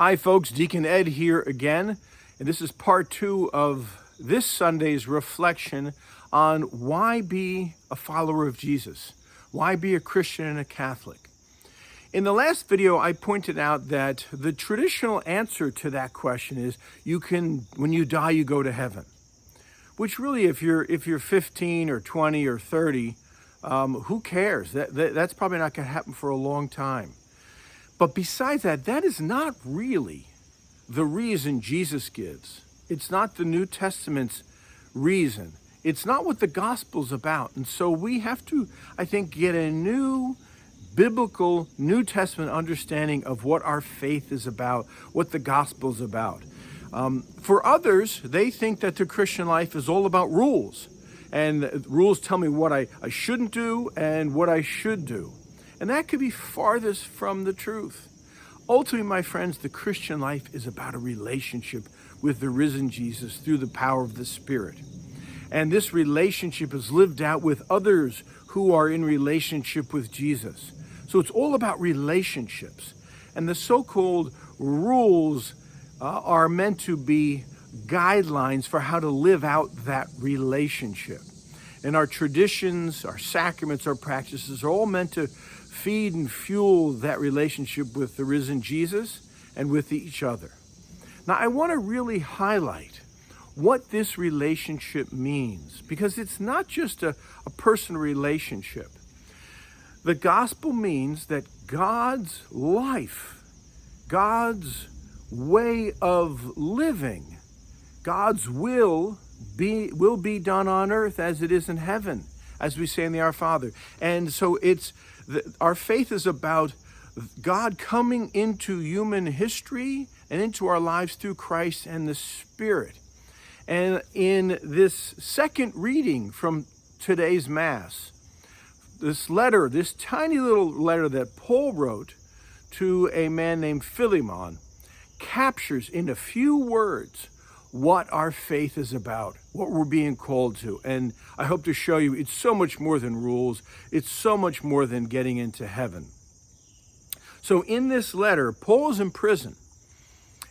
Hi folks, Deacon Ed here again, and this is part 2 of this Sunday's reflection on why be a follower of Jesus? Why be a Christian and a Catholic? In the last video, I pointed out that the traditional answer to that question is when you die, you go to heaven. Which really, if you're 15 or 20 or 30, who cares? That's probably not going to happen for a long time. But besides that, that is not really the reason Jesus gives. It's not the New Testament's reason. It's not what the gospel's about. And so we have to, I think, get a new biblical New Testament understanding of what our faith is about, what the gospel's about. For others, they think that the Christian life is all about rules. And rules tell me what I shouldn't do and what I should do. And that could be farthest from the truth. Ultimately, my friends, the Christian life is about a relationship with the risen Jesus through the power of the Spirit. And this relationship is lived out with others who are in relationship with Jesus. So it's all about relationships. And the so-called rules are meant to be guidelines for how to live out that relationship. And our traditions, our sacraments, our practices are all meant to feed and fuel that relationship with the risen Jesus and with each other. Now, I want to really highlight what this relationship means, because it's not just a personal relationship. The gospel means that God's life, God's way of living, God's will be done on earth as it is in heaven, as we say in the Our Father. And so our faith is about God coming into human history and into our lives through Christ and the Spirit. And in this second reading from today's Mass, this letter, this tiny little letter that Paul wrote to a man named Philemon, captures in a few words what our faith is about, what we're being called to. And I hope to show you it's so much more than rules. It's so much more than getting into heaven. So in this letter, Paul's in prison,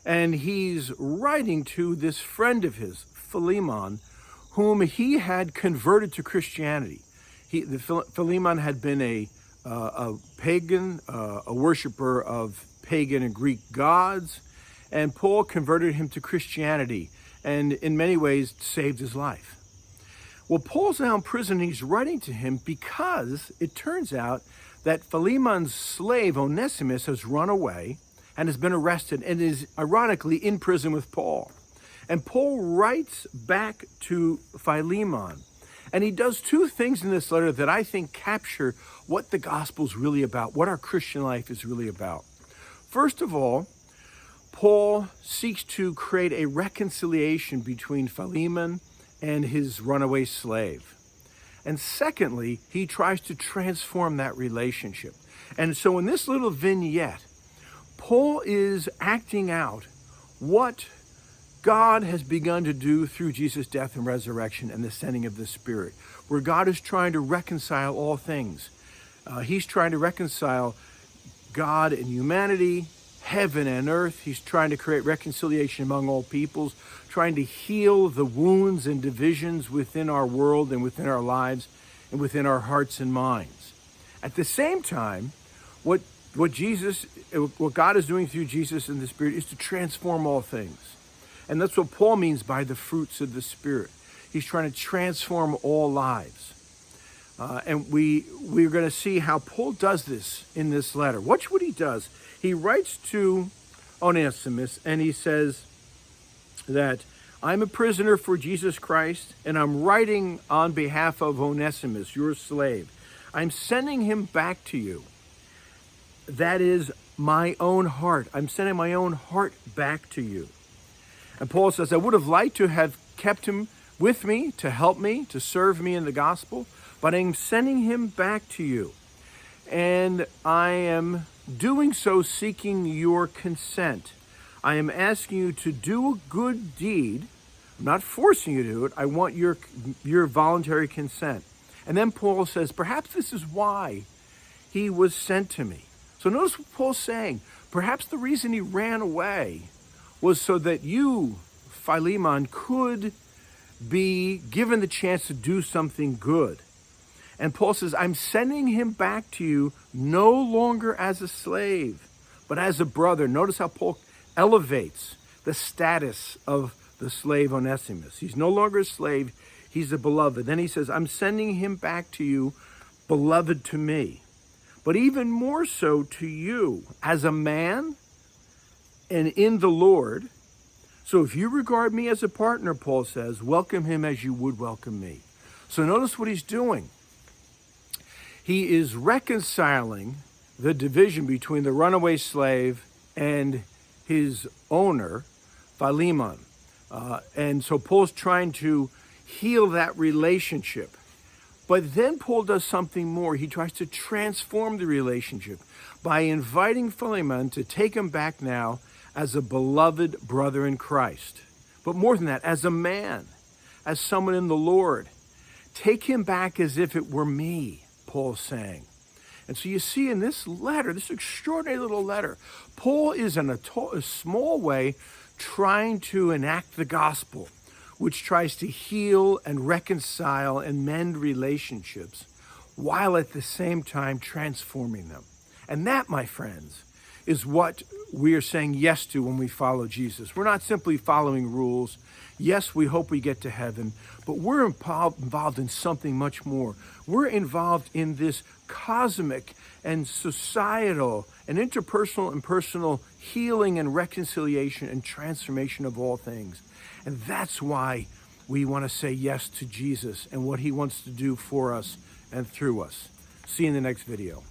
and he's writing to this friend of his, Philemon, whom he had converted to Christianity. Philemon had been a pagan, a worshiper of pagan and Greek gods, and Paul converted him to Christianity and in many ways saved his life. Well, Paul's now in prison and he's writing to him because it turns out that Philemon's slave Onesimus has run away and has been arrested and is ironically in prison with Paul. And Paul writes back to Philemon, and he does two things in this letter that I think capture what the gospel's really about, what our Christian life is really about. First of all, Paul seeks to create a reconciliation between Philemon and his runaway slave. And secondly, he tries to transform that relationship. And so in this little vignette, Paul is acting out what God has begun to do through Jesus' death and resurrection and the sending of the Spirit, where God is trying to reconcile all things. He's trying to reconcile God and humanity, heaven and earth. He's trying to create reconciliation among all peoples, trying to heal the wounds and divisions within our world and within our lives and within our hearts and minds. At the same time, what God is doing through Jesus and the Spirit is to transform all things. And that's what Paul means by the fruits of the Spirit. He's trying to transform all lives. And we're going to see how Paul does this in this letter. Watch what he does. He writes to Onesimus and he says that I'm a prisoner for Jesus Christ and I'm writing on behalf of Onesimus, your slave. I'm sending him back to you. That is my own heart. I'm sending my own heart back to you. And Paul says, I would have liked to have kept him with me, to help me, to serve me in the gospel, but I'm sending him back to you. And I am doing so seeking your consent. I am asking you to do a good deed. I'm not forcing you to do it. I want your voluntary consent. And then Paul says, perhaps this is why he was sent to me. So notice what Paul's saying. Perhaps the reason he ran away was so that you, Philemon, could be given the chance to do something good. And Paul says, I'm sending him back to you no longer as a slave, but as a brother. Notice how Paul elevates the status of the slave Onesimus. He's no longer a slave, he's a beloved. Then he says, I'm sending him back to you, beloved to me, but even more so to you as a man and in the Lord. So if you regard me as a partner, Paul says, welcome him as you would welcome me. So notice what he's doing. He is reconciling the division between the runaway slave and his owner, Philemon. And so Paul's trying to heal that relationship. But then Paul does something more. He tries to transform the relationship by inviting Philemon to take him back now as a beloved brother in Christ. But more than that, as a man, as someone in the Lord. Take him back as if it were me, Paul's saying. And so you see in this letter, this extraordinary little letter, Paul is in a small way trying to enact the gospel, which tries to heal and reconcile and mend relationships while at the same time transforming them. And that, my friends, is what we are saying yes to when we follow Jesus. We're not simply following rules. Yes, we hope we get to heaven, but we're involved in something much more. We're involved in this cosmic and societal and interpersonal and personal healing and reconciliation and transformation of all things. And that's why we want to say yes to Jesus and what he wants to do for us and through us. See you in the next video.